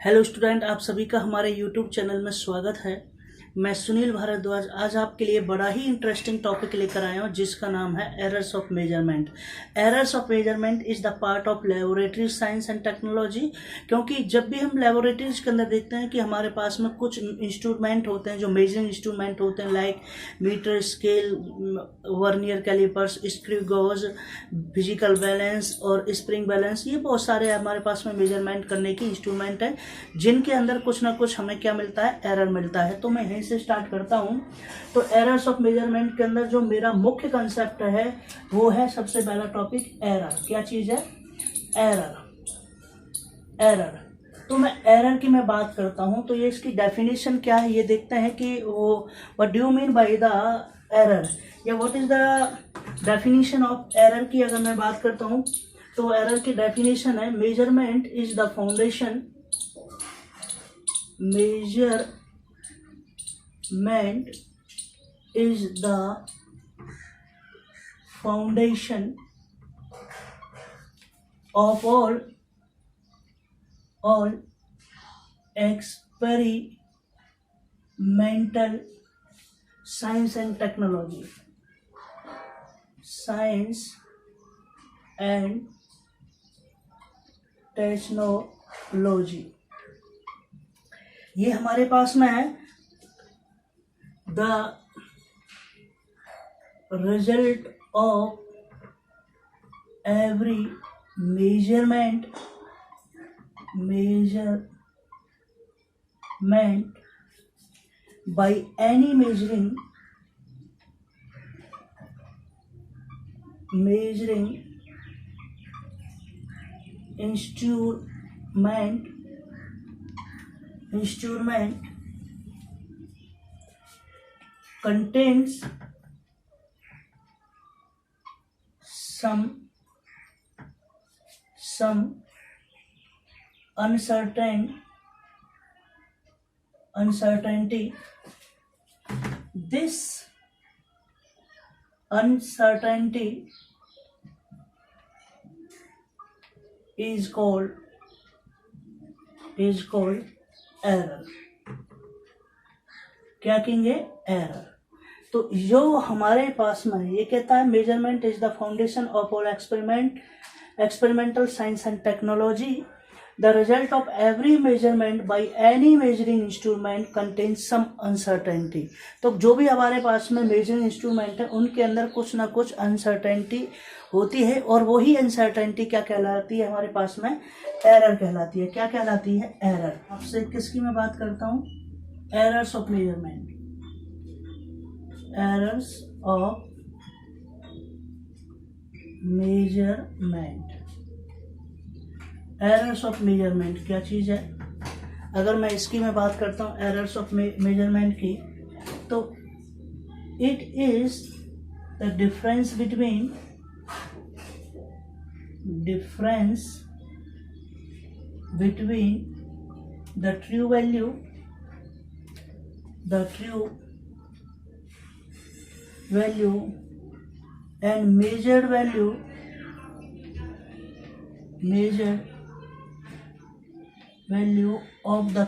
Hello student, आप सभी का हमारे यूट्यूब चैनल में स्वागत है। मैं सुनील भारद्वाज आज आपके लिए बड़ा ही इंटरेस्टिंग टॉपिक लेकर आया हूँ जिसका नाम है errors of measurement. Errors of measurement is the part of laboratory science and technology. क्योंकि जब भी हम लेबोरेटरीज के अंदर देखते हैं कि हमारे पास में कुछ इंस्ट्रूमेंट होते हैं जो मेजरिंग इंस्ट्रूमेंट होते हैं, like metre, scale, vernier callipers, screw gauge, physical balance और स्प्रिंग बैलेंस। ये बहुत सारे हमारे पास में मेजरमेंट करने की इंस्ट्रूमेंट है जिनके अंदर कुछ ना कुछ हमें क्या मिलता है, एरर मिलता है। तो मैं यहीं से स्टार्ट करता हूं। तो एरर्स ऑफ मेजरमेंट के अंदर जो मेरा मुख्य कंसेप्ट है वो है, सबसे पहला टॉपिक एरर। क्या चीज है? एरर। एरर। तो मैं एरर की मैं बात करता हूं तो ये इसकी डेफिनेशन क्या है ये देखते हैं कि वो what do you mean by the error, या what is the definition of error की अगर मैं बात करता हूं तो एरर की डेफिनेशन है, measurement is the foundation, measurement is the foundation of all experimental science and technology. Science and technology, ये हमारे पास में है the result of every measurement by any measuring instrument contains some uncertainty. This uncertainty is called error. क्या कहेंगे? Error. तो जो हमारे पास में ये कहता है, measurement is the foundation of all experimental science and technology. The result of every measurement by any measuring instrument contains some uncertainty. तो जो भी हमारे पास में मेजरिंग इंस्ट्रूमेंट है उनके अंदर कुछ ना कुछ अनसर्टेनिटी होती है, और वही अनसर्टेनिटी क्या कहलाती है हमारे पास में? एरर कहलाती है। क्या कहलाती है? एरर। आपसे किसकी मैं बात करता हूँ? Errors of measurement. Errors of measurement. Errors of measurement क्या चीज है? अगर मैं इसकी मैं बात करता हूँ एरर्स ऑफ मेजरमेंट की, तो it is the difference between the true value and measured value of the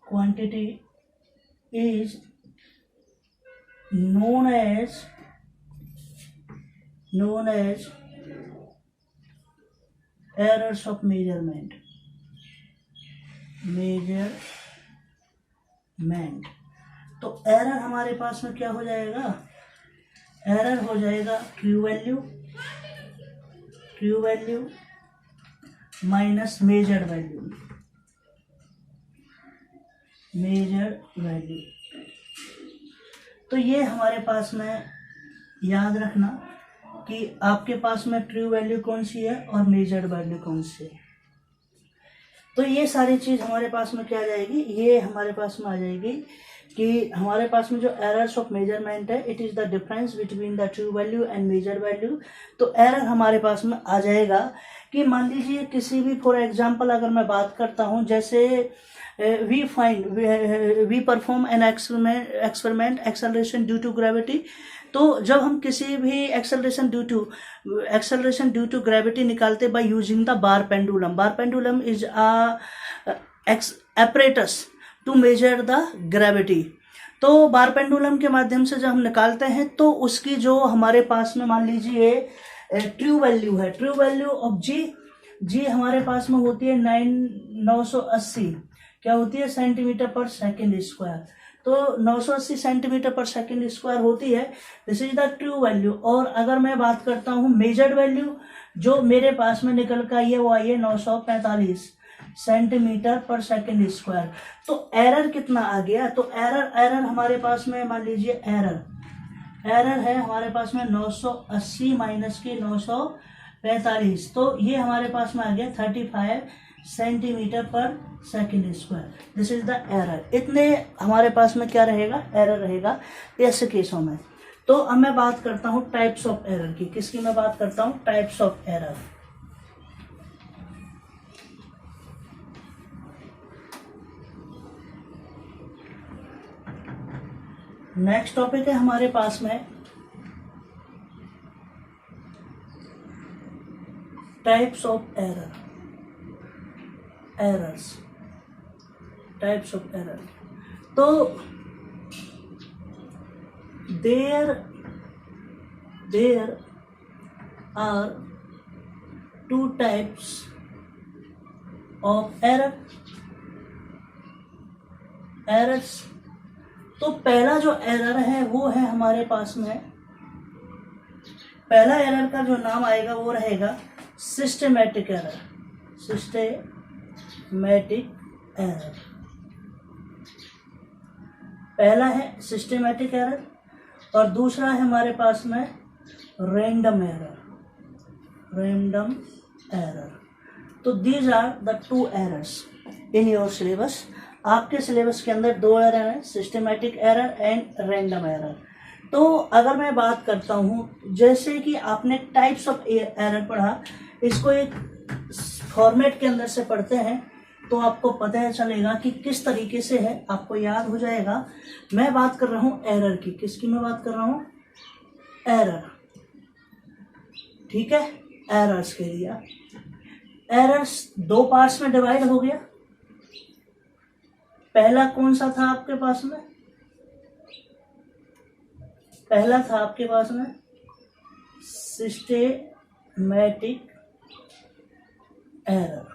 quantity is known as errors of measurement। तो एरर हमारे पास में क्या हो जाएगा? एरर हो जाएगा true value minus measured value. तो ये हमारे पास में याद रखना कि आपके पास में ट्रू वैल्यू कौन सी है और मेजर्ड वैल्यू कौन सी है। तो ये सारी चीज हमारे पास में क्या आ जाएगी? ये हमारे पास में आ जाएगी कि हमारे पास में जो एरर्स ऑफ मेजरमेंट है, it is the difference between the true value and measured value. तो एरर हमारे पास में आ जाएगा कि मान लीजिए किसी भी, फॉर एग्जांपल अगर मैं बात करता हूं, जैसे we perform an experiment acceleration due to gravity, तो जब हम किसी भी एक्सेलरेशन ड्यू टू ग्रेविटी निकालते by using the bar pendulum is apparatus to measure the gravity. तो बार पेंडुलम के माध्यम से जब हम निकालते हैं तो उसकी जो हमारे पास में मान लीजिए ट्रू वैल्यू है, ट्रू वैल्यू ऑफ जी हमारे पास में होती है 980 क्या होती है सेंटीमीटर पर सेकेंड स्क्वायर। तो 980 सेंटीमीटर पर सेकेंड स्क्वायर होती है, this is the true value. और अगर मैं बात करता हूँ मेजर्ड वैल्यू जो मेरे पास में निकल कर आई है वो आई है 945 सेंटीमीटर पर सेकेंड स्क्वायर। तो एरर कितना आ गया, तो एरर हमारे पास में मान लीजिए एरर है हमारे पास में 980 माइनस के 945, तो ये हमारे पास में आ गया 35 सेंटीमीटर पर second square. This is the error. इतने हमारे पास में क्या रहेगा, एरर रहेगा ऐसे केसों में। तो अब मैं बात करता हूँ टाइप्स ऑफ एरर की। किसकी मैं बात करता हूँ, types of error. Next topic है हमारे पास में types of error, errors, types of error. तो there are two types of errors. तो पहला जो एरर है वो है हमारे पास में, पहला एरर का जो नाम आएगा वो रहेगा सिस्टेमेटिक एरर, सिस्टेमेटिक एरर। पहला है सिस्टेमेटिक एरर और दूसरा है हमारे पास में रैंडम एरर। तो these are the two errors in your syllabus. आपके सिलेबस के अंदर दो एरर हैं, systematic error and random error. तो अगर मैं बात करता हूँ, जैसे कि आपने टाइप्स ऑफ एरर पढ़ा, इसको एक फॉर्मेट के अंदर से पढ़ते हैं तो आपको पता चलेगा कि किस तरीके से है, आपको याद हो जाएगा। मैं बात कर रहा हूँ एरर की। किसकी मैं बात कर रहा हूँ, एरर, ठीक है। एरर्स के लिए एरर्स दो पार्ट्स में डिवाइड हो गया। पहला कौन सा था आपके पास में, पहला था आपके पास में सिस्टेमेटिक एरर,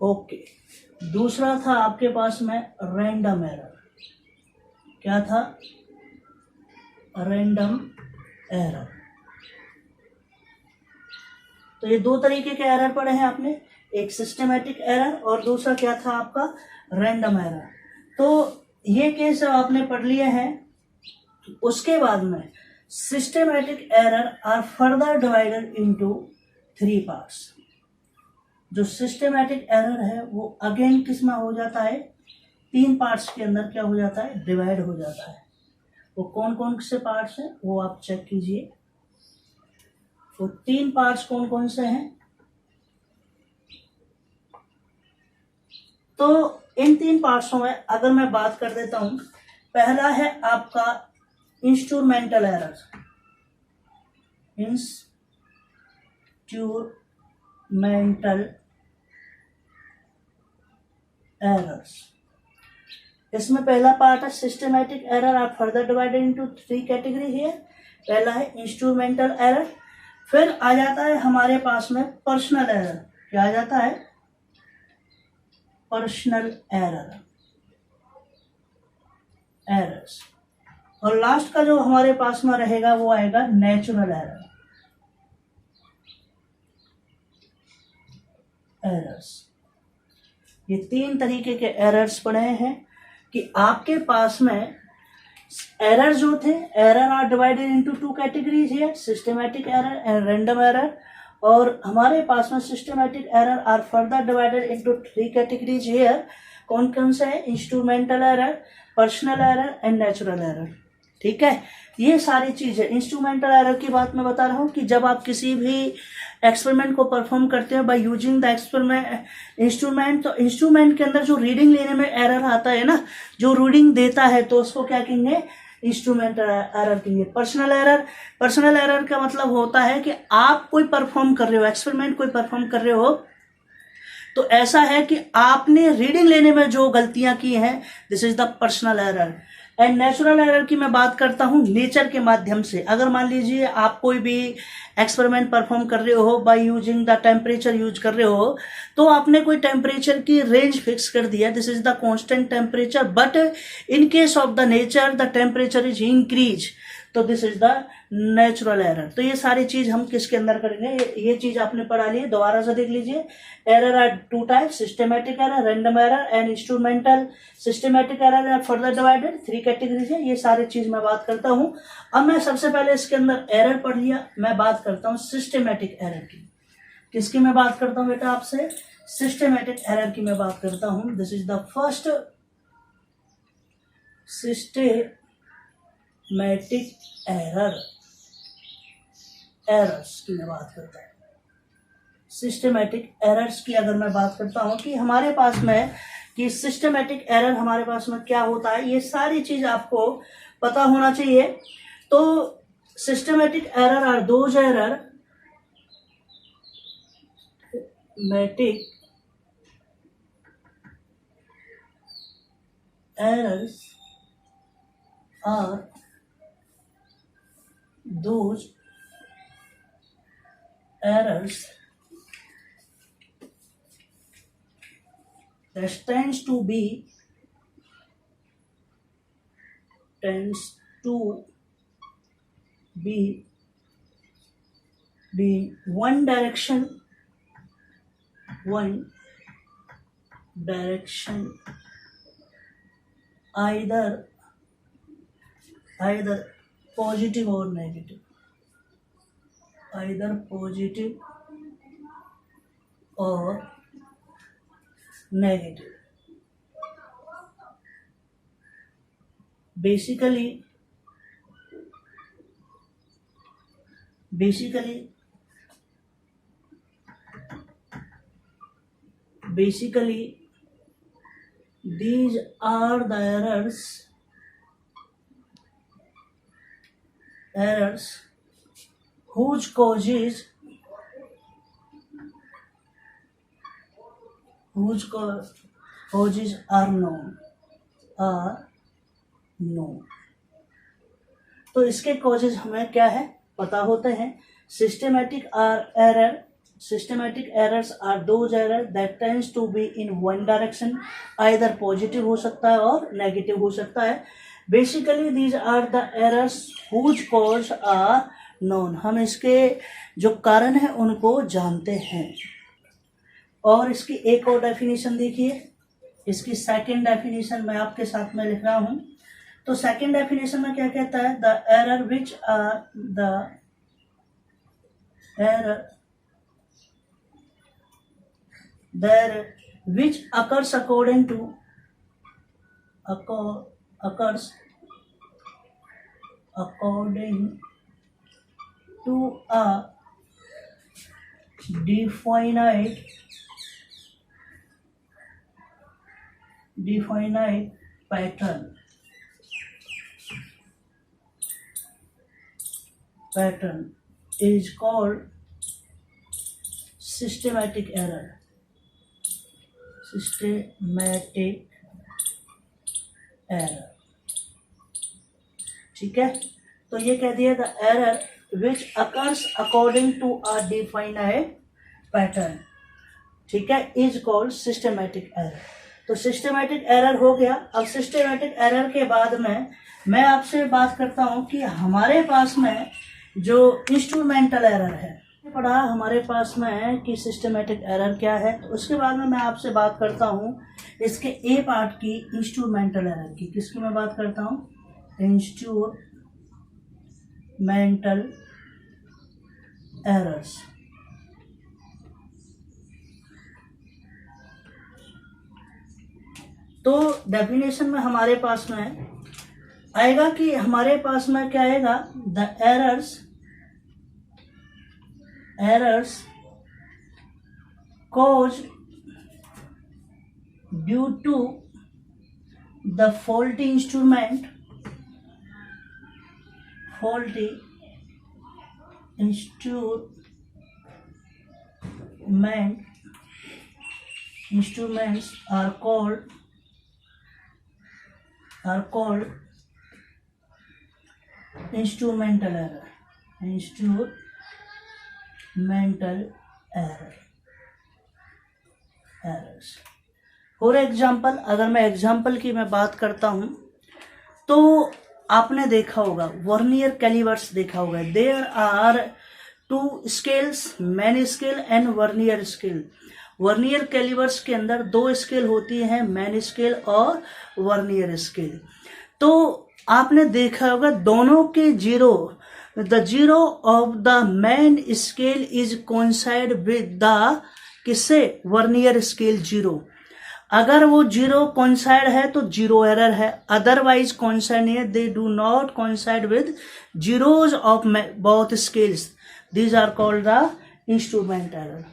ओके। दूसरा था आपके पास में रैंडम एरर। क्या था, रैंडम एरर। तो ये दो तरीके के एरर पढ़े हैं आपने, एक सिस्टेमेटिक एरर और दूसरा क्या था आपका, रैंडम एरर। तो ये केस आपने पढ़ लिए हैं। उसके बाद में systematic error are further divided into 3 parts. जो सिस्टेमेटिक एरर है वो अगेन किस में हो जाता है, 3 पार्ट्स के अंदर क्या हो जाता है, डिवाइड हो जाता है। वो कौन कौन से पार्ट्स हैं वो आप चेक कीजिए। वो 3 पार्ट्स कौन कौन से हैं, तो इन 3 पार्ट्सों में अगर मैं बात कर देता हूं, पहला है आपका इंस्ट्रूमेंटल एरर, इंस्ट्रूमेंटल एरर्स। इसमें पहला पार्ट है systematic error are further divided into 3 category है। पहला है इंस्ट्रूमेंटल एरर। फिर आ जाता है हमारे पास में पर्सनल एरर। क्या आ जाता है, पर्सनल एरर्स। और लास्ट का जो हमारे पास में रहेगा वो आएगा नेचुरल एरर्स। ये 3 तरीके के एरर्स पढ़े हैं कि आपके पास में एरर जो थे, error are divided into 2 categories है, systematic error and random error. और हमारे पास में systematic error are further divided into 3 categories here. कौन कौन से है, instrumental error, personal error and natural error, ठीक है। ये सारी चीजें, इंस्ट्रूमेंटल एरर की बात मैं बता रहा हूँ कि जब आप किसी भी एक्सपेरिमेंट को परफॉर्म करते हो bye using the experiment instrument, तो इंस्ट्रूमेंट के अंदर जो रीडिंग लेने में एरर आता है ना, जो रीडिंग देता है तो उसको क्या कहेंगे, इंस्ट्रूमेंटल एरर के लिए। पर्सनल एरर का मतलब होता है कि आप कोई परफॉर्म कर रहे हो, एक्सपेरिमेंट कोई परफॉर्म कर रहे हो, तो ऐसा है कि आपने रीडिंग लेने में जो गलतियां की हैं, this is the personal error. And natural error की मैं बात करता हूं नेचर के माध्यम से। अगर मान लीजिए आप कोई भी एक्सपेरिमेंट परफॉर्म कर रहे हो bye using the temperature use कर रहे हो, तो आपने कोई टेम्परेचर की रेंज फिक्स कर दिया, this is the constant temperature, but in case of the nature the temperature is increase, तो this is the natural error. तो ये सारी चीज हम किसके अंदर करेंगे, ये चीज आपने पढ़ा ली है, दोबारा से देख लीजिए। Error are two types, systematic error, random error and instrumental. Systematic error are further divided, 3 categories है। ये सारी चीज मैं बात करता हूं। अब मैं सबसे पहले इसके अंदर एरर पढ़ लिया, मैं बात करता हूं सिस्टमैटिक एरर की। किसकी मैं बात करता हूं बेटा आपसे, सिस्टमैटिक एरर की मैं बात करता हूं। This is the first systematic error, errors की मैं बात करता हूं। सिस्टमैटिक एरर्स की अगर मैं बात करता हूं कि हमारे पास में कि सिस्टमैटिक एरर हमारे पास में क्या होता है, ये सारी चीज आपको पता होना चाहिए। तो systematic error are those error, matic errors are those errors that tends to be one direction either positive or negative, either positive or negative. Basically these are the errors whose causes are known। तो इसके causes हमें क्या है पता होते हैं। Systematic errors are those error that tends to be in one direction, either positive हो सकता है और नेगेटिव हो सकता है। Basically these are the errors whose cause are known, हम इसके जो कारण है उनको जानते हैं। और इसकी एक और डेफिनेशन देखिए, इसकी सेकंड डेफिनेशन मैं आपके साथ में लिख रहा हूं। तो सेकंड डेफिनेशन में क्या कहता है, the error which occurs according to a definite pattern is called systematic error। ठीक है, तो ये कह दिया the error which occurs according to a defined pattern, ठीक है, इज कॉल्ड सिस्टमैटिक एरर। तो सिस्टमैटिक एरर हो गया। अब सिस्टमैटिक एरर के बाद में मैं आपसे बात करता हूं कि हमारे पास में जो इंस्ट्रूमेंटल एरर है, पढ़ा हमारे पास में कि सिस्टमैटिक एरर क्या है। तो उसके बाद में मैं आपसे बात करता हूं इसके ए पार्ट की, इंस्ट्रूमेंटल एरर की। किसकी मैं बात करता हूं, इंस्ट्रूमेंटल एरर्स। तो डेफिनेशन में हमारे पास में आएगा कि हमारे पास में क्या आएगा, the errors caused due to the faulty instrument faulty instruments are called instrumental errors. For example, अगर मैं एग्जाम्पल की मैं बात करता हूं तो आपने देखा होगा वर्नियर कैलिपर्स देखा होगा. There are 2 scales, main scale and vernier scale. Vernier callipers के अंदर 2 स्केल होती हैं, मैन स्केल और वर्नियर स्केल. तो आपने देखा होगा दोनों के the zero of the main scale is coincide with the किससे, वर्नियर स्केल जीरो. अगर वो जीरो कोइंसाइड है तो जीरो एरर है, अदरवाइज कोइंसाइड नहीं है. They do not coincide with zeros of both scales, these are called the instrument error.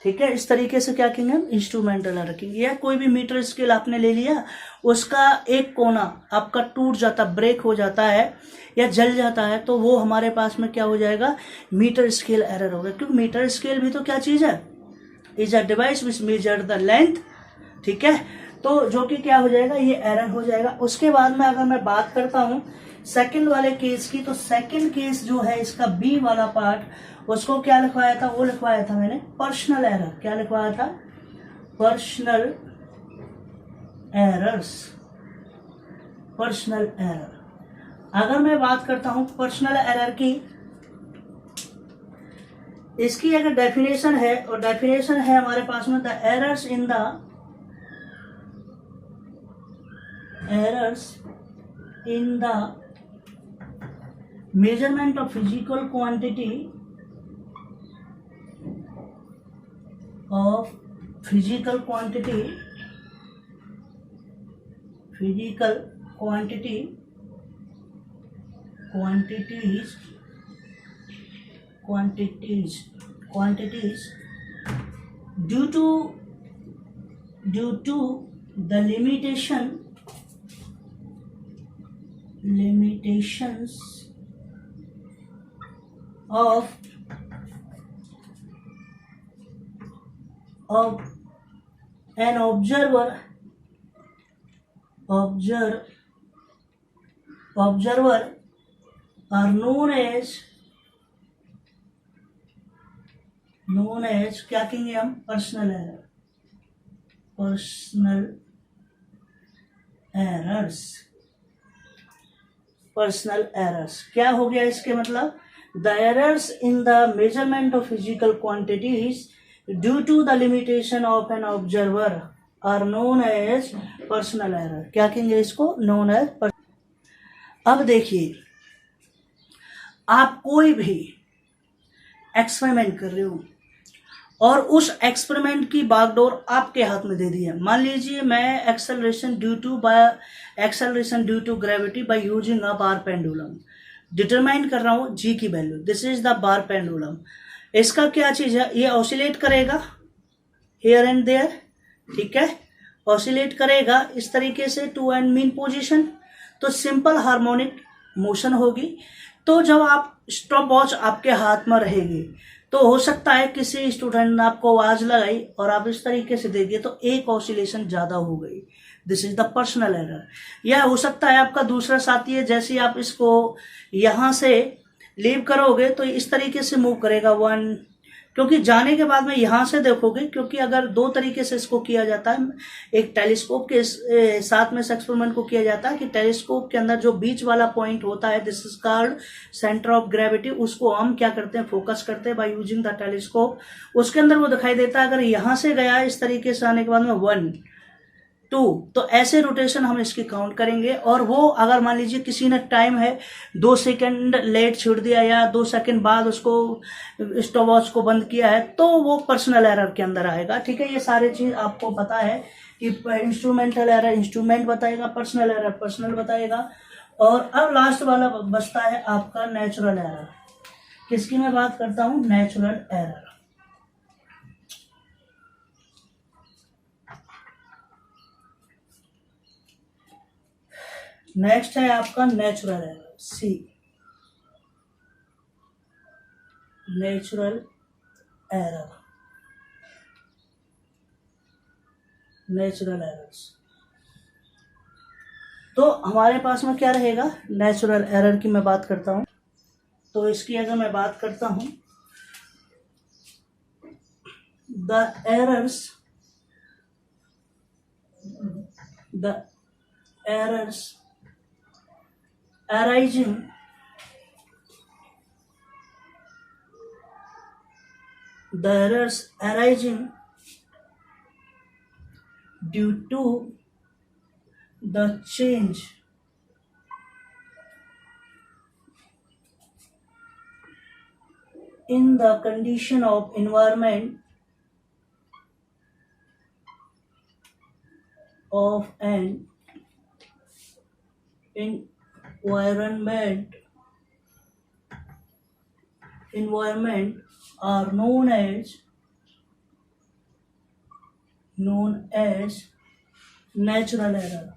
ठीक है, इस तरीके से क्या कहेंगे हम, इंस्ट्रूमेंटल एरर कहेंगे. या कोई भी मीटर स्केल आपने ले लिया, उसका एक कोना आपका टूट जाता, ब्रेक हो जाता है या जल जाता है, तो वो हमारे पास में क्या हो जाएगा, मीटर स्केल एरर होगा. क्योंकि मीटर स्केल भी तो क्या चीज है, is a device which measure the length. ठीक है, तो जो कि क्या हो जाएगा, ये एरर हो जाएगा. उसके बाद में अगर मैं बात करता हूं सेकंड वाले केस की, तो सेकंड केस जो है इसका बी वाला पार्ट, उसको क्या लिखवाया था, वो लिखवाया था मैंने पर्सनल एरर. क्या लिखवाया था, पर्सनल एरर. अगर मैं बात करता हूं पर्सनल एरर की, इसकी अगर डेफिनेशन है, और डेफिनेशन है हमारे पास में, the errors in the measurement of physical quantity quantities due to the limitations of an observer are known as क्या कहेंगे हम, पर्सनल एरर्स. क्या हो गया इसके मतलब, the errors in the measurement of physical quantities due to the limitation of an observer are known as personal error. क्या कहेंगे इसको, नोन एज. अब देखिए, आप कोई भी एक्सपेरिमेंट कर रहे हो और उस एक्सपेरिमेंट की बागडोर आपके हाथ में दे दी है. मान लीजिए मैं acceleration due to gravity by using a bar pendulum determine कर रहा हूं जी की value. This is the bar pendulum. इसका क्या चीज है, ये ऑसिलेट करेगा हियर एंड देयर. ठीक है, ऑसिलेट करेगा इस तरीके से टू एंड मीन पोजीशन, तो सिंपल हार्मोनिक मोशन होगी. तो जब आप स्टॉप वॉच आपके हाथ में रहेगी, तो हो सकता है किसी स्टूडेंट ने आपको आवाज लगाई और आप इस तरीके से देखिए तो एक ऑसिलेशन ज्यादा हो गई. This is the personal error. या हो सकता है आपका दूसरा साथी है, जैसे आप इसको यहां से लीव करोगे तो इस तरीके से मूव करेगा 1, क्योंकि जाने के बाद में यहां से देखोगे, क्योंकि अगर 2 तरीके से इसको किया जाता है. एक टेलीस्कोप के साथ में इस एक्सपेरिमेंट को किया जाता है कि टेलीस्कोप के अंदर जो बीच वाला पॉइंट होता है, this is called centre of gravity, उसको हम क्या करते हैं, फोकस करते हैं बाय यूजिंग द टेलीस्कोप. उसके अंदर वो दिखाई देता है, अगर यहां से गया इस तरीके से आने के बाद में 1 2, तो ऐसे रोटेशन हम इसकी काउंट करेंगे. और वो अगर मान लीजिए किसी ने टाइम है 2 सेकंड लेट छोड़ दिया या 2 सेकंड बाद उसको स्टॉप वॉच को बंद किया है, तो वो पर्सनल एरर के अंदर आएगा. ठीक है, ये सारे चीज आपको पता है कि इंस्ट्रूमेंटल एरर इंस्ट्रूमेंट बताएगा, पर्सनल एरर पर्सनल बताएगा. और अब लास्ट वाला बचता है आपका नेचुरल एरर. किसकी मैं बात करता हूं, नेचुरल एरर. नेक्स्ट है आपका natural error, C. Natural error, natural errors. तो हमारे पास में क्या रहेगा, नेचुरल एरर की मैं बात करता हूँ। तो इसकी अगर मैं बात करता हूँ, the errors arising due to the change in the condition of environment of an environment are known as natural errors.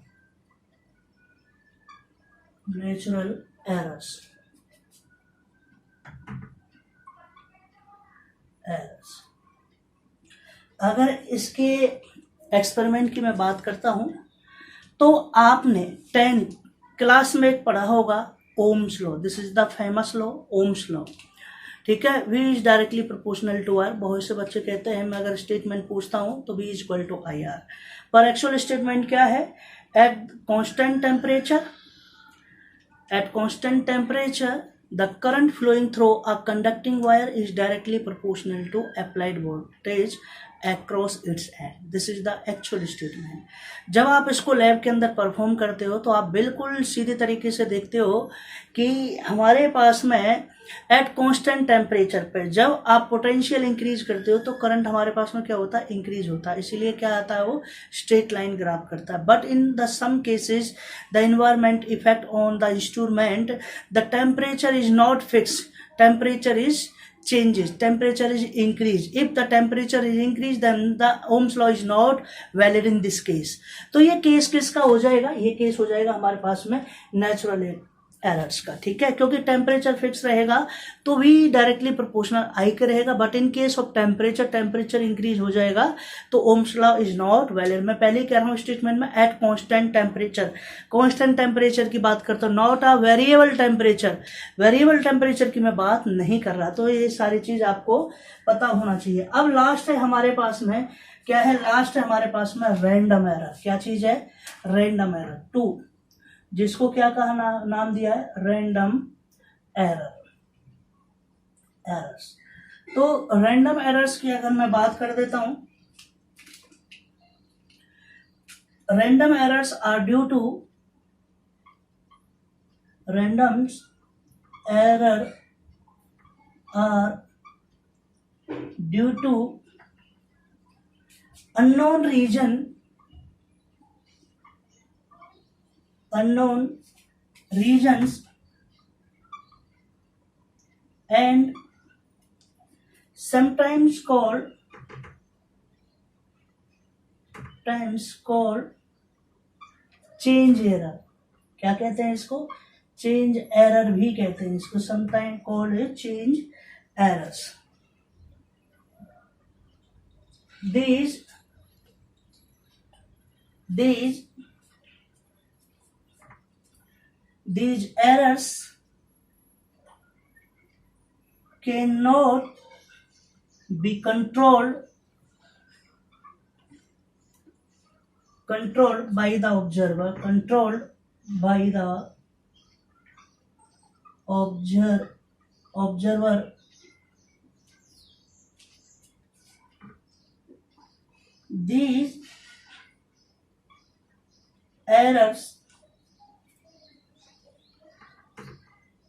अगर इसके एक्सपेरिमेंट की मैं बात करता हूं, तो आपने 10 क्लास में एक पढ़ा होगा Ohm's law. This is the famous law, Ohm's law. ठीक है, V is directly proportional to R। बहुत से बच्चे कहते हैं मैं अगर स्टेटमेंट पूछता हूं तो V is equal to IR, पर एक्चुअल स्टेटमेंट क्या है, at constant temperature the current flowing through a conducting wire is directly proportional to applied voltage across its end. This is the actual statement. जब आप इसको lab के अंदर perform करते हो तो आप बिल्कुल सीधे तरीके से देखते हो कि हमारे पास में एट कांस्टेंट टेम्परेचर पर जब आप पोटेंशियल इंक्रीज करते हो तो करंट हमारे पास में क्या होता है, इंक्रीज होता है। इसीलिए क्या आता है, वो स्ट्रेट लाइन ग्राफ करता है। But in the some cases the environment effect on the instrument, the temperature is not fix, temperature is changes, temperature is increased. If the temperature is increased then the Ohm's law is not valid in this case. तो ये case किसका हो जाएगा, ये case हो जाएगा हमारे पास में नेचुरल एरर्स का। ठीक है, क्योंकि टेम्परेचर फिक्स रहेगा तो V डायरेक्टली प्रोपोर्शनल I के रहेगा। But in case of temperature increase हो जाएगा तो Ohm's law is not valid. मैं पहले कह रहा हूँ स्टेटमेंट में एट कांस्टेंट टेम्परेचर की बात करता हूँ, नॉट अ वेरिएबल टेम्परेचर की मैं बात नहीं कर रहा। तो ये सारी चीज आपको पता होना चाहिए। अब लास्ट है हमारे पास में क्या है, लास्ट है हमारे पास में रैंडम एरर। क्या चीज है, रैंडम एरर 2, जिसको क्या कहा नाम दिया है, रैंडम एरर्स। तो रैंडम एरर्स की अगर मैं बात कर देता हूं, random errors are due to unknown regions and sometimes called change error। क्या कहते हैं इसको, चेंज एरर भी कहते हैं इसको, sometime called change errors. These errors cannot be controlled by the observer,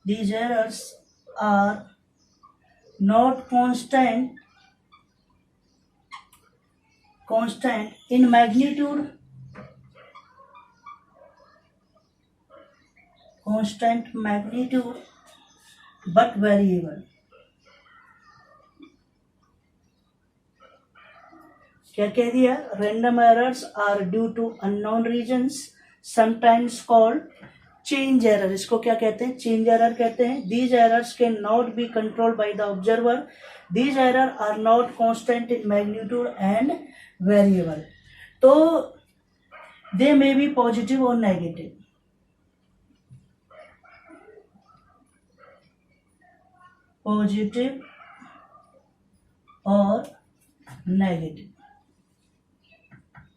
These errors are not constant in magnitude, but variable। क्या कह दिया, random errors are due to unknown reasons, sometimes called change error, इसको क्या कहते हैं? Change error कहते हैं। These errors can not be controlled by the observer, these error are not constant in magnitude and variable. तो they may be positive और negative, positive और negative,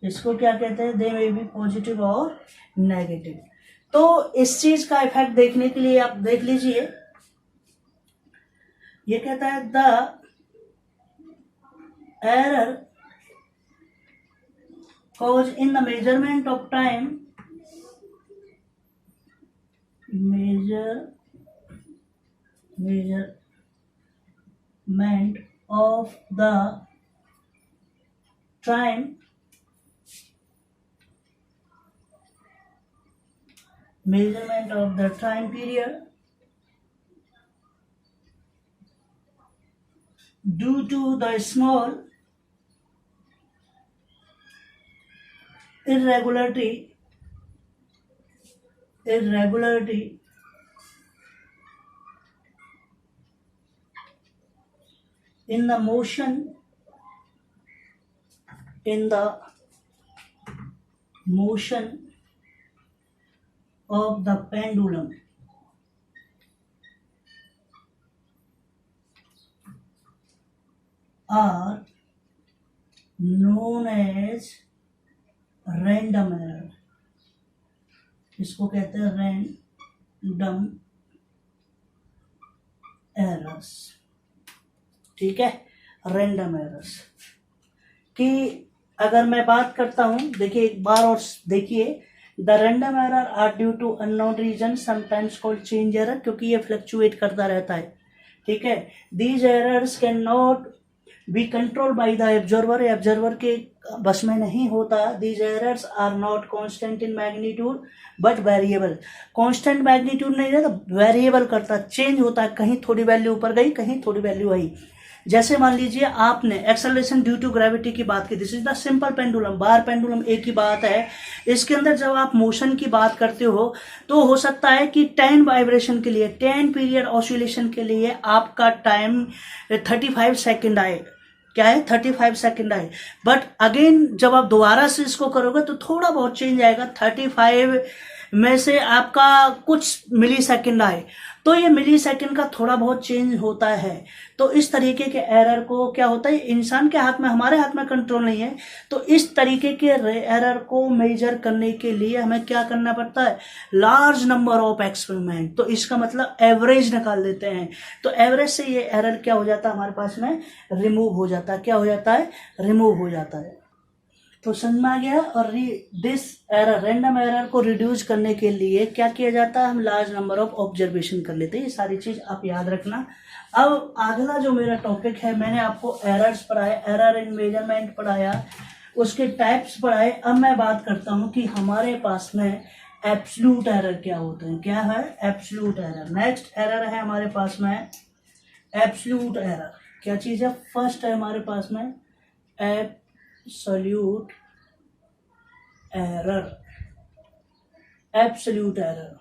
इसको क्या कहते हैं? दे मे बी पॉजिटिव और नेगेटिव। तो इस चीज का इफेक्ट देखने के लिए आप देख लीजिए, ये कहता है the error cause in the measurement of time, measurement of the time, measurement of the time period due to the small irregularity in the motion of the pendulum are known as random error, इसको कहते हैं random errors. ठीक है, random errors कि अगर मैं बात करता हूं, देखिए एक बार और देखिए, the random error are due to unknown reason sometimes called change error, क्योंकि ये फ्लक्चुएट करता रहता है। ठीक है, these errors can not be control by the observer, observer के बस में नहीं होता। These errors are not constant in magnitude but variable, constant magnitude नहीं रहता, वेरिएबल करता, चेंज होता है, कहीं थोड़ी वैल्यू ऊपर गई, कहीं थोड़ी वैल्यू आई। जैसे मान लीजिए आपने एक्सेलरेशन ड्यू टू ग्रेविटी की बात की, this is the simple pendulum, bar pendulum एक ही बात है। इसके अंदर जब आप मोशन की बात करते हो तो हो सकता है कि 10 वाइब्रेशन के लिए, 10 पीरियड ऑसिलेशन के लिए आपका टाइम 35 सेकेंड आए, क्या है 35 सेकेंड आए, बट अगेन जब आप दोबारा से इसको करोगे तो थोड़ा बहुत चेंज आएगा, 35 में से आपका कुछ मिली सेकेंड आए, तो ये मिली सेकेंड का थोड़ा बहुत चेंज होता है। तो इस तरीके के एरर को क्या होता है, इंसान के हाथ में, हमारे हाथ में कंट्रोल नहीं है, तो इस तरीके के एरर को मेजर करने के लिए हमें क्या करना पड़ता है, लार्ज नंबर ऑफ एक्सपेरिमेंट। तो इसका मतलब एवरेज निकाल देते हैं, तो एवरेज से ये एरर क्या हो जाता है हमारे पास में, रिमूव हो जाता है। क्या हो जाता है, रिमूव हो जाता है। तो समझ में आ गया। और दिस एरर, रैंडम एरर को रिड्यूस करने के लिए क्या किया जाता है, हम लार्ज नंबर ऑफ ऑब्जर्वेशन कर लेते हैं। ये सारी चीज आप याद रखना। अब अगला जो मेरा टॉपिक है, मैंने आपको एरर्स पढ़ाए, एरर इन मेजरमेंट पढ़ाया, उसके टाइप्स पढ़ाए। अब मैं बात करता हूं कि हमारे पास में एब्सोल्यूट एरर क्या होते हैं। क्या है, एब्सोल्यूट एरर। नेक्स्ट एरर है हमारे पास में एब्सोल्यूट एरर। क्या चीज है, फर्स्ट है हमारे पास में एब्सोल्यूट एरर। एब्सोल्यूट एरर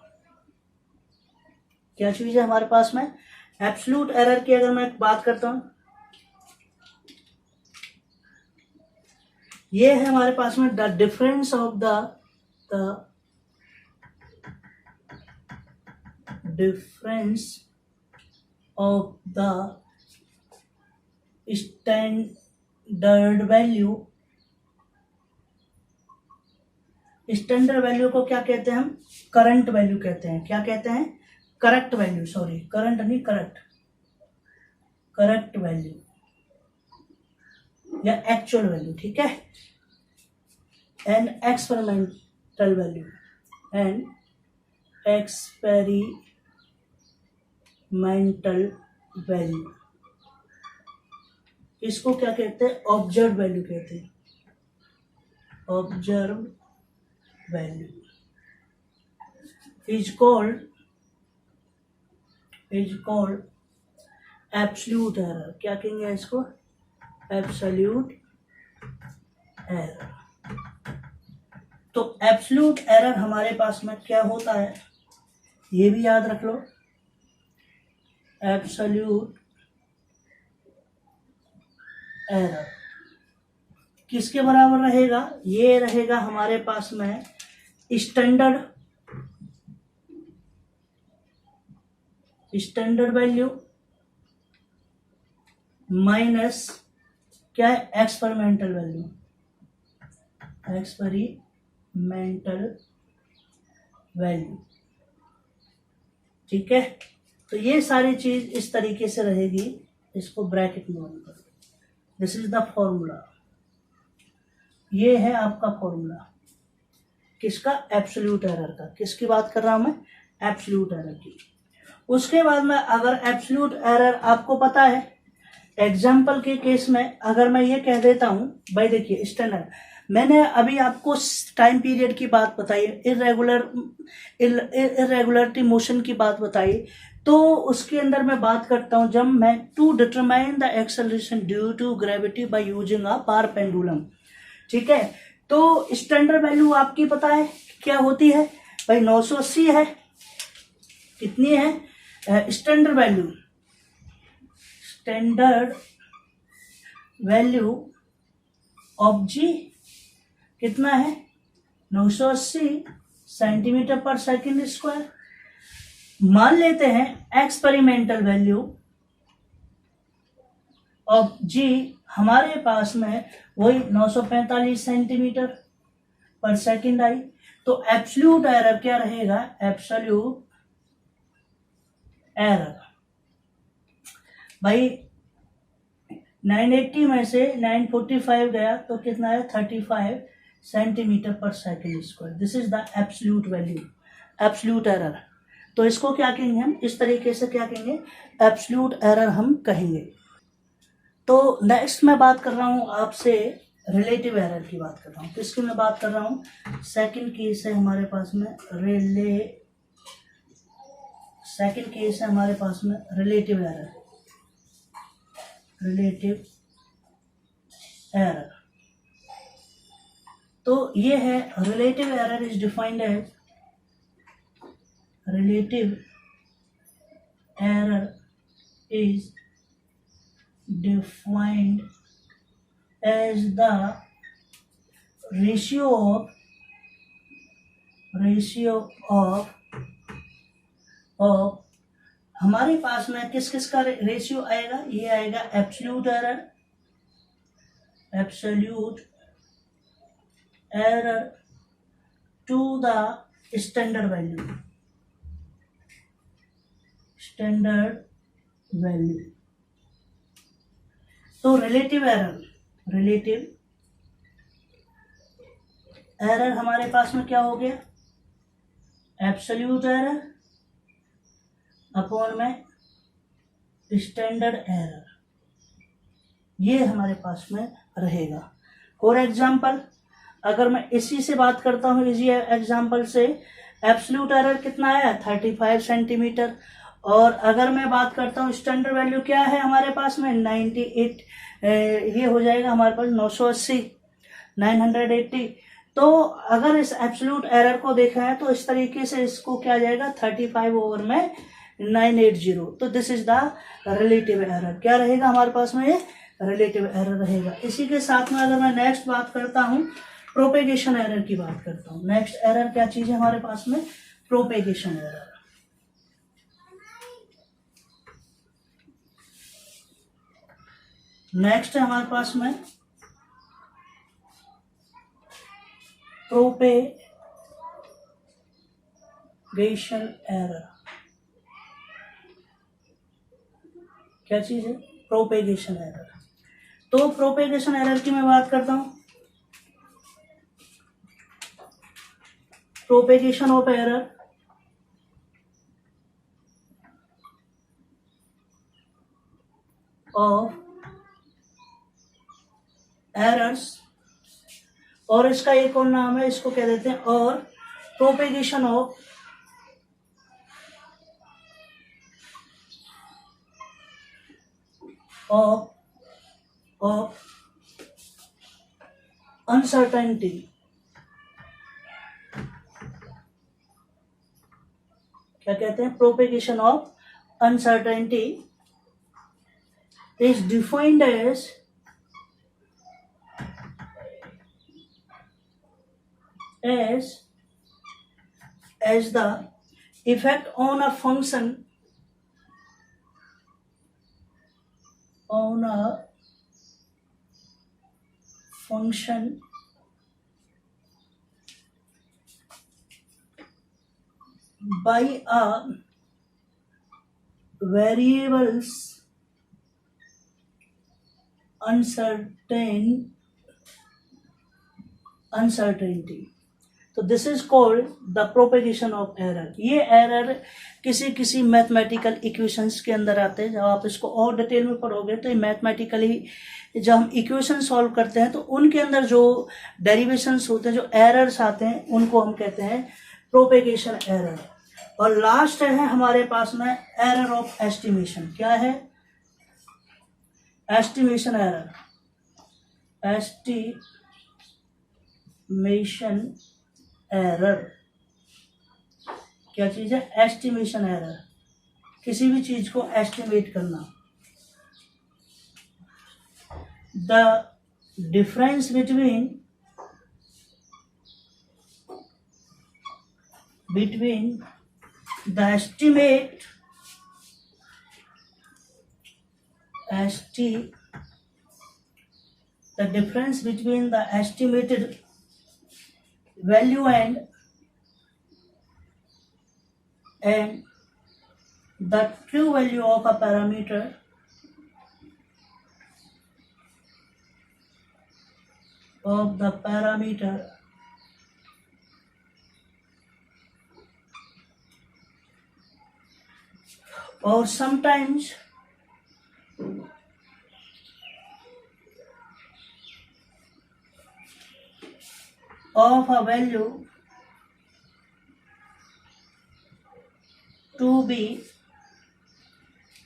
क्या चीज है हमारे पास में, एब्सोल्यूट एरर की अगर मैं बात करता हूं, ये है हमारे पास में the difference of the difference of the standard value. Standard value को क्या कहते हैं हम, करंट वैल्यू कहते हैं। क्या कहते हैं, करेक्ट वैल्यू, सॉरी करंट नहीं, करेक्ट वैल्यू या एक्चुअल वैल्यू। ठीक है, and experimental value, and experimental value, इसको क्या कहते हैं, ऑब्जर्व वैल्यू कहते हैं। Observe value is called absolute error. क्या कहेंगे इसको, एब्सोल्यूट एरर। तो एब्सोल्यूट एरर हमारे पास में क्या होता है, ये भी याद रख लो, एब्सोल्यूट एरर किसके बराबर रहेगा? ये रहेगा हमारे पास में स्टैंडर्ड वैल्यू माइनस क्या है? एक्सपेरिमेंटल वैल्यू, ठीक है। तो ये सारी चीज इस तरीके से रहेगी, इसको ब्रैकेट में बंद कर दो। दिस इज द फॉर्मूला, ये है आपका फॉर्मूला किसका? एब्सोल्यूट एरर का। किसकी बात कर रहा हूं मैं? एब्सोल्यूट एरर की। उसके बाद में अगर एब्सोल्यूट एरर आपको पता है, एग्जाम्पल के केस में अगर मैं ये कह देता हूं, भाई देखिए स्टैंडर्ड, मैंने अभी आपको टाइम पीरियड की बात बताई, इरेगुलरिटी मोशन की बात बताई, तो उसके अंदर मैं बात करता हूं जब मैं to determine the acceleration due to gravity by using a bar pendulum, ठीक है। तो स्टैंडर्ड वैल्यू आपकी पता है क्या होती है भाई? 980 है। कितनी है स्टैंडर्ड वैल्यू ऑफ जी कितना है? 980 सेंटीमीटर पर सेकंड स्क्वायर। मान लेते हैं एक्सपेरिमेंटल वैल्यू ऑफ जी हमारे पास में वही 945 सेंटीमीटर पर सेकंड आई। तो एब्सोल्यूट एरर क्या रहेगा? एब्सोल्यूट एरर भाई 980 में से 945 गया तो कितना है? 35 सेंटीमीटर पर second square. This is the absolute value, absolute error. तो इसको क्या कहेंगे हम? इस तरीके से क्या कहेंगे? एब्सोल्यूट एरर हम कहेंगे। तो नेक्स्ट मैं बात कर रहा हूं आपसे रिलेटिव एरर की बात कर रहा हूं। किसकी मैं बात कर रहा हूं? सेकंड केस है हमारे पास में रिलेटिव एरर। तो ये है relative error is defined as the ratio of हमारे पास में किस किस का रेशियो आएगा? ये आएगा absolute error to the standard value. तो रिलेटिव एरर हमारे पास में क्या हो गया? एब्सोल्यूट एरर अपॉन में स्टैंडर्ड एरर, ये हमारे पास में रहेगा। फॉर एग्जाम्पल अगर मैं इसी से बात करता हूँ, इसी एग्जाम्पल से, एब्सोल्यूट एरर कितना आया? 35 सेंटीमीटर। और अगर मैं बात करता हूँ स्टैंडर्ड वैल्यू क्या है हमारे पास में? 98, ये हो जाएगा हमारे पास 980। तो अगर इस एब्सोल्यूट एरर को देखा है तो इस तरीके से इसको क्या जाएगा? 35 ओवर में 980। तो this is the relative error. क्या रहेगा हमारे पास में? ये रिलेटिव एरर रहेगा। इसी के साथ में अगर मैं नेक्स्ट बात करता हूँ, प्रोपेगेशन एरर की बात करता हूँ। नेक्स्ट एरर क्या चीज है हमारे पास में? Propagation error. नेक्स्ट है हमारे पास में प्रोपेगेशन एरर। क्या चीज है? Propagation error. तो प्रोपेगेशन एरर की मैं बात करता हूं। Propagation of error of errors, और इसका एक और नाम है, इसको कह देते हैं और प्रोपेगेशन ऑफ अनसर्टेनिटी। क्या कहते हैं, propagation of uncertainty is defined as the effect on a function by a variable's uncertainty. तो this is called the propagation of error. ये एरर किसी किसी मैथमेटिकल इक्वेशंस के अंदर आते हैं। जब आप इसको और डिटेल में पढ़ोगे तो ये मैथमेटिकली जब हम इक्वेशन सॉल्व करते हैं तो उनके अंदर जो डेरिवेशंस होते हैं, जो एरर्स आते हैं, उनको हम कहते हैं प्रोपेगेशन एरर। और लास्ट है हमारे पास में एरर ऑफ एस्टिमेशन। क्या है? Estimation error. एस्टिमेशन एरर क्या चीज है? एस्टिमेशन एरर, किसी भी चीज को एस्टिमेट करना। The difference between the estimated value and the true value of a parameter or sometimes of a value to be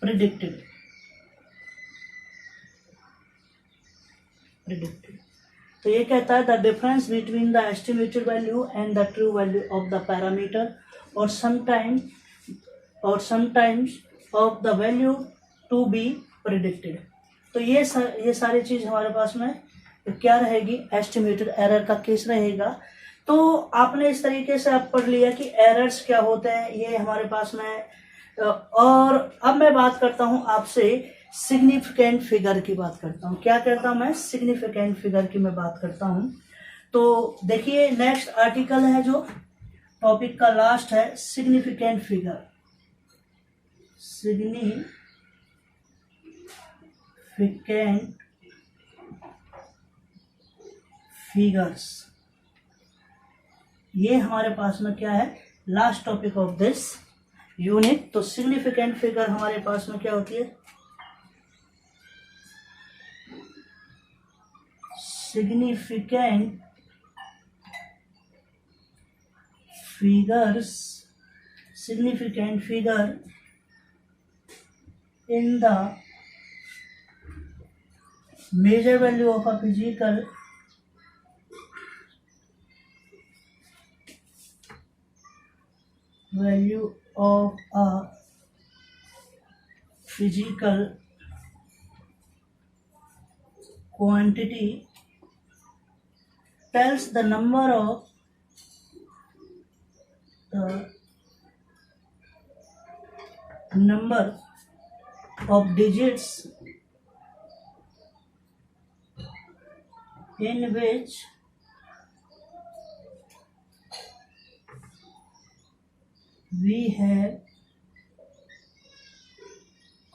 predicted। तो ये कहता है the difference between the estimated value and the true value of the parameter और sometimes of the value to be predicted. तो ये सारी चीज हमारे पास में क्या रहेगी? एस्टिमेटेड एरर का केस रहेगा। तो आपने इस तरीके से आप पढ़ लिया कि एरर्स क्या होते हैं, ये हमारे पास में। और अब मैं बात करता हूं आपसे सिग्निफिकेंट फिगर की बात करता हूं। क्या करता हूं मैं? सिग्निफिकेंट फिगर की मैं बात करता हूं। तो देखिए नेक्स्ट आर्टिकल है जो टॉपिक का लास्ट है, सिग्निफिकेंट फिगर। सिग्निफिकेंट फिगर्स, ये हमारे पास में क्या है? Last topic of this unit. तो सिग्निफिकेंट फिगर हमारे पास में क्या होती है? Significant figure in the major value of a physical quantity tells the number of digits in which we have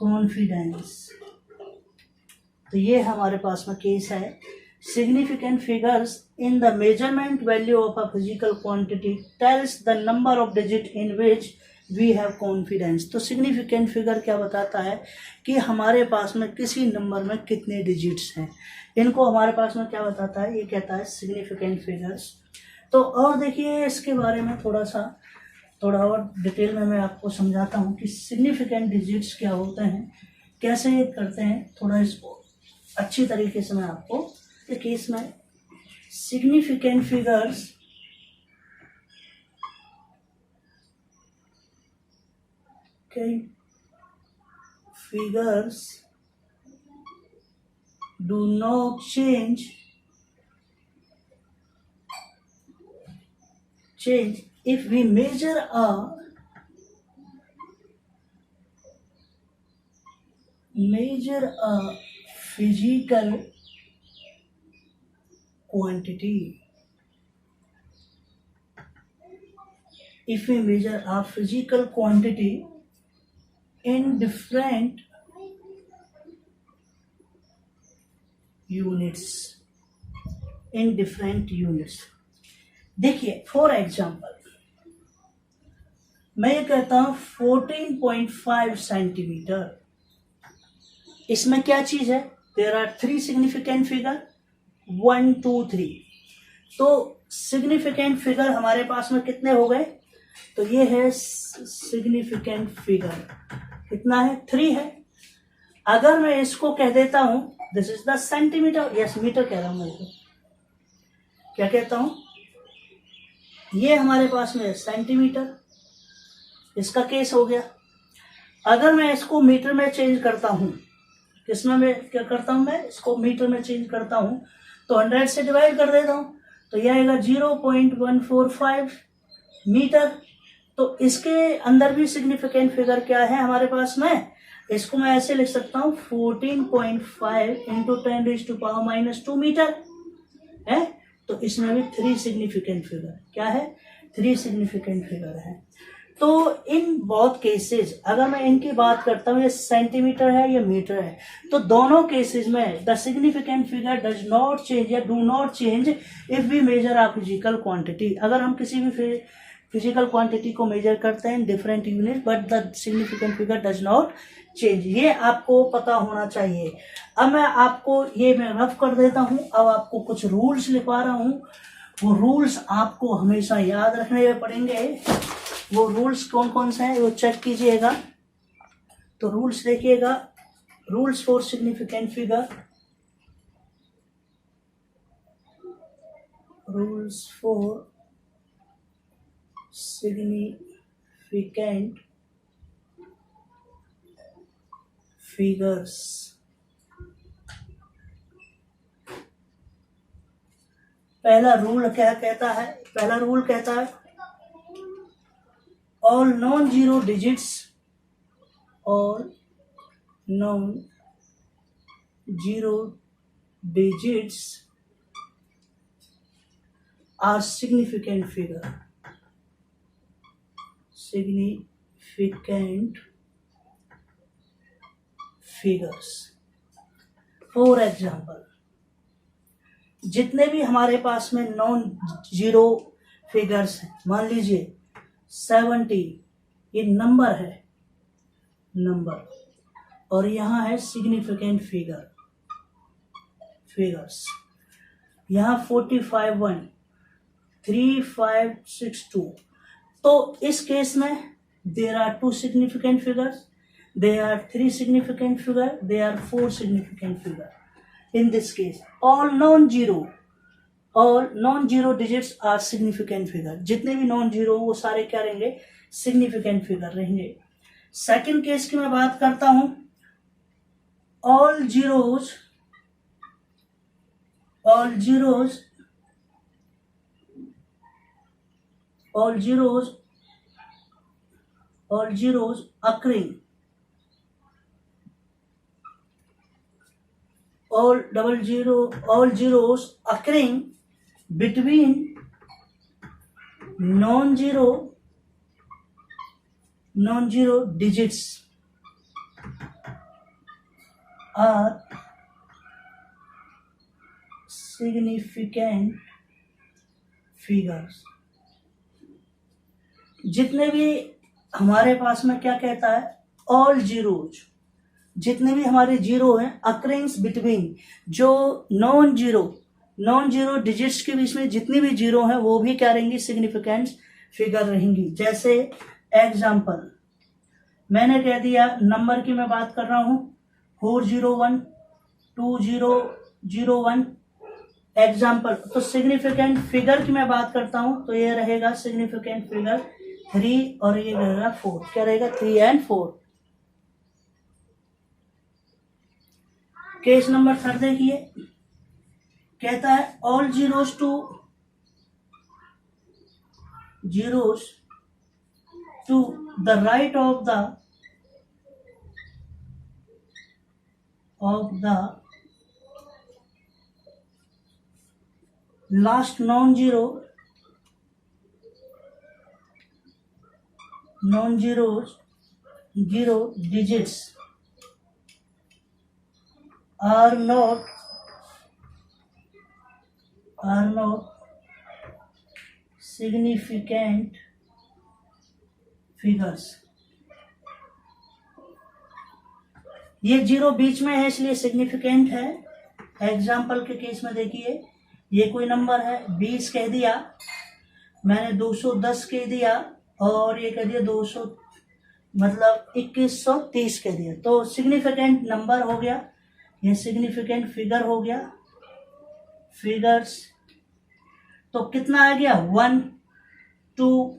confidence। तो ये हमारे पास में केस है, significant figures in the measurement value of a physical quantity tells the number of digit in which we have confidence. तो significant figure क्या बताता है कि हमारे पास में किसी नंबर में कितने डिजिट्स हैं, इनको हमारे पास में क्या बताता है? ये कहता है सिग्निफिकेंट फिगर्स। तो और देखिए इसके बारे में थोड़ा और डिटेल में मैं आपको समझाता हूँ कि सिग्निफिकेंट डिजिट्स क्या होते हैं, कैसे ये करते हैं। थोड़ा इसको अच्छी तरीके से मैं आपको देखिए, इसमें significant figures significant figures do not change if we measure a physical quantity. If we measure a physical quantity in different units, देखिए फॉर एग्जाम्पल मैं ये कहता हूं 14.5 सेंटीमीटर, इसमें क्या चीज है, देयर आर 3 सिग्निफिकेंट फिगर 1 2 3, तो सिग्निफिकेंट फिगर हमारे पास में कितने हो गए, तो ये है सिग्निफिकेंट फिगर कितना है, 3 है। अगर मैं इसको कह देता हूं this is the centimetre, yes metre कह रहा हूं मैं, क्या कहता हूं, ये हमारे पास में सेंटीमीटर, इसका केस हो गया। अगर मैं इसको मीटर में चेंज करता हूं, किसमें मैं क्या करता हूं, मैं इसको मीटर में चेंज करता हूं, तो 100 से डिवाइड कर देता हूं, तो यह आएगा 0.145 मीटर। तो इसके अंदर भी सिग्निफिकेंट फिगर क्या है हमारे पास में, इसको मैं ऐसे लिख सकता हूं 14.5 इंटू 10⁻⁻² मीटर है। तो इसमें भी 3 सिग्निफिकेंट फिगर क्या है, 3 सिग्निफिकेंट फिगर है। तो इन बोथ केसेस अगर मैं इनकी बात करता हूं, ये सेंटीमीटर है ये मीटर है, तो दोनों केसेस में the significant figure does not change या do not change if we measure a physical quantity. अगर हम किसी भी फिजिकल क्वांटिटी को मेजर करते हैं different unit, but the significant figure does not change, ये आपको पता होना चाहिए। अब मैं आपको ये मैं रफ कर देता हूं, अब आपको कुछ रूल्स लिखवा रहा हूं, वो रूल्स आपको हमेशा याद रखने पड़ेंगे। वो रूल्स कौन कौन से हैं वो चेक कीजिएगा। तो रूल्स देखिएगा, rules for significant figure, rules for significant figures. पहला रूल क्या कहता है, पहला रूल कहता है all non-zero digits are significant figures। For example, जितने भी हमारे पास में नॉन जीरो फिगर्स हैं, मान लीजिए 70 ये नंबर है, नंबर, और यहाँ है सिग्निफिकेंट फिगर्स, यहाँ 45 1 3 5 6 2। तो इस केस में there are 2 significant figures, there are 3 significant figure, there are 4 significant figure. In this case all non-zero digits are significant figure। जितने भी नॉन जीरो वो सारे क्या रहेंगे, सिग्निफिकेंट फिगर रहेंगे। सेकंड केस की मैं बात करता हूं, all zeros occurring, all zeros occurring between non-zero digits are significant figures। जितने भी हमारे पास में क्या कहता है, ऑल जीरोज, जितने भी हमारे जीरो हैं अक्रेंस बिटवीन, जो नॉन जीरो डिजिट्स के बीच में जितनी भी जीरो हैं वो भी क्या रहेंगी, सिग्निफिकेंट फिगर रहेंगी। जैसे एग्जाम्पल मैंने कह दिया, नंबर की मैं बात कर रहा हूं 401 2001 एग्जाम्पल। तो सिग्निफिकेंट फिगर की मैं बात करता हूं तो ये रहेगा सिग्निफिकेंट फिगर 3 और ये रहेगा 4, क्या रहेगा 3 एंड 4। केस नंबर 3 देखिए, कहता है all zeros to the right of the last non zero digits are not significant figures। ये जीरो बीच में है इसलिए सिग्निफिकेंट है। एग्जाम्पल के केस में देखिए, ये कोई नंबर है 20 कह दिया, मैंने 210 कह दिया और ये कह दिया 200 मतलब 2130 कह दिया, तो सिग्निफिकेंट नंबर हो गया, ये सिग्निफिकेंट फिगर हो गया। फिगर्स तो कितना आ गया 1 2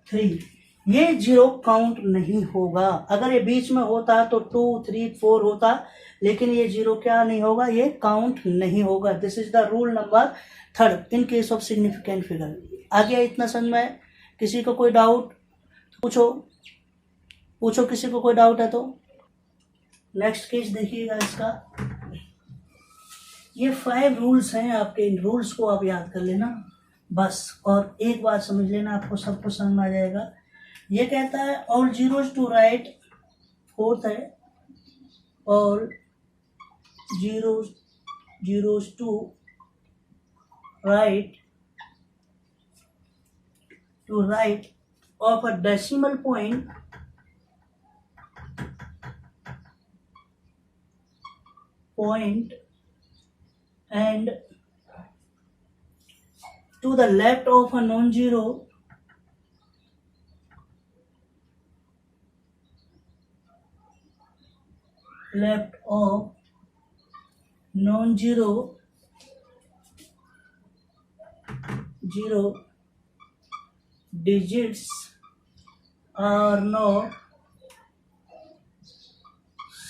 3, ये जीरो काउंट नहीं होगा। अगर ये बीच में होता तो 2 3 4 होता, लेकिन ये जीरो क्या नहीं होगा, ये काउंट नहीं होगा। This is the rule number 3 in case of significant figure. आ गया इतना समझ में? किसी को कोई डाउट पूछो किसी को कोई डाउट है तो। नेक्स्ट केस देखिएगा इसका। ये 5 रूल्स हैं आपके, इन रूल्स को आप याद कर लेना बस, और एक बार समझ लेना, आपको सब कुछ समझ में आ जाएगा। ये कहता है all zeros to right, 4th है, all zeros to right of a decimal point and to the left of a non-zero zero digits are not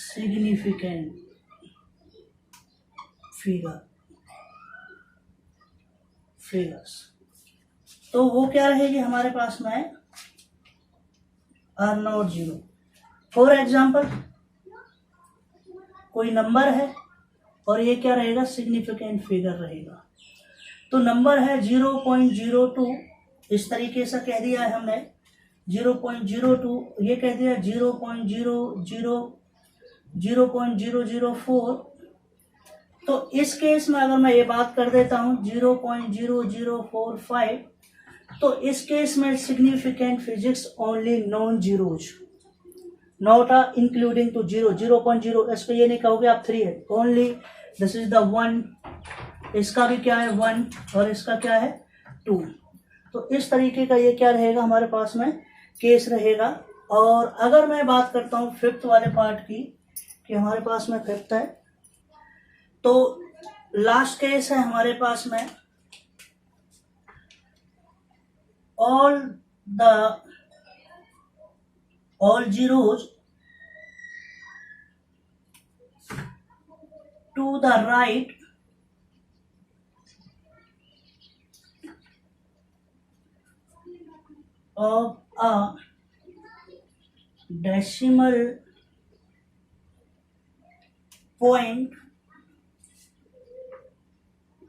significant figures। तो वो क्या रहेगी हमारे पास में, are not zero. For example कोई number है और ये क्या रहेगा, सिग्निफिकेंट फिगर रहेगा। तो नंबर है 0.02, इस तरीके से कह दिया है हमने 0.02, ये कह दिया 0.004। तो इस केस में अगर मैं ये बात कर देता हूँ 0.0045, तो इस केस में significant physics only non zeros, not including to 0.0। इसको ये नहीं कहोगे आप 3 है, ओनली दिस इज द 1, इसका भी क्या है 1 और इसका क्या है 2। तो इस तरीके का ये क्या रहेगा हमारे पास में केस रहेगा। और अगर मैं बात करता हूँ 5th वाले पार्ट की, कि हमारे पास में 5th है, तो लास्ट केस है हमारे पास में all zeros to the right of a decimal point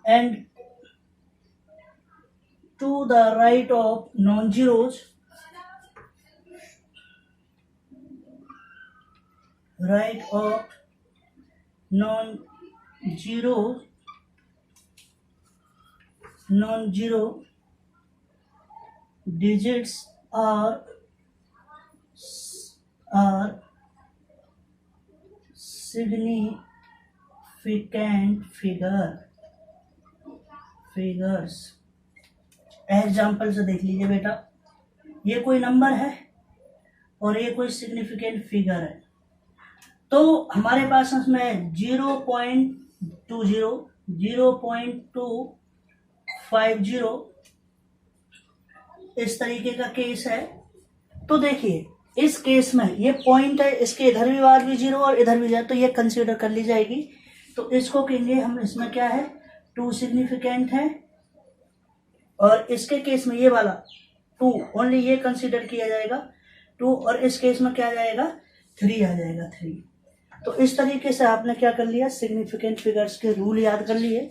and to the right of non-zeros non-zero digits are significant figures। Example से देख लीजिए बेटा, ये कोई नंबर है और ये कोई सिग्निफिकेंट फिगर है। तो हमारे पास इसमें 0.20, 0.250, इस तरीके का केस है, तो देखिए इस केस में ये पॉइंट है, इसके इधर भी बार भी 0 और इधर भी 0, तो ये कंसीडर कर ली जाएगी। तो इसको कहेंगे हम, इसमें क्या है 2 सिग्निफिकेंट है, और इसके केस में ये वाला 2 ओनली ये कंसीडर किया जाएगा 2, और इस केस में क्या आ जाएगा 3 आ जाएगा 3। तो इस तरीके से आपने क्या कर लिया, सिग्निफिकेंट फिगर्स के रूल याद कर लिए।